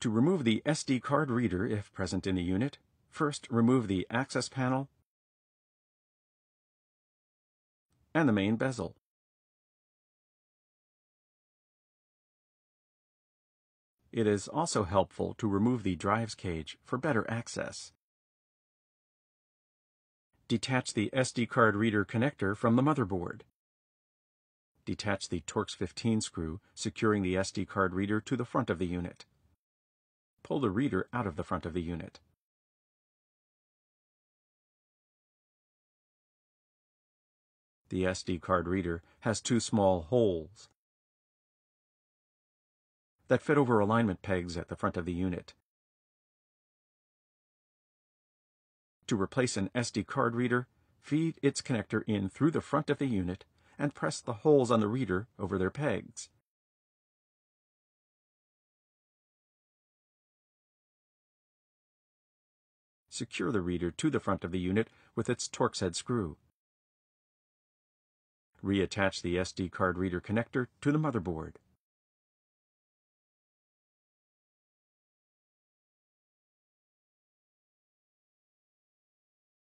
To remove the SD card reader if present in the unit, first remove the access panel and the main bezel. It is also helpful to remove the drives cage for better access. Detach the SD card reader connector from the motherboard. Detach the Torx 15 screw, securing the SD card reader to the front of the unit. Pull the reader out of the front of the unit. The SD card reader has two small holes that fit over alignment pegs at the front of the unit. To replace an SD card reader, feed its connector in through the front of the unit and press the holes on the reader over their pegs. Secure the reader to the front of the unit with its Torx head screw. Reattach the SD card reader connector to the motherboard.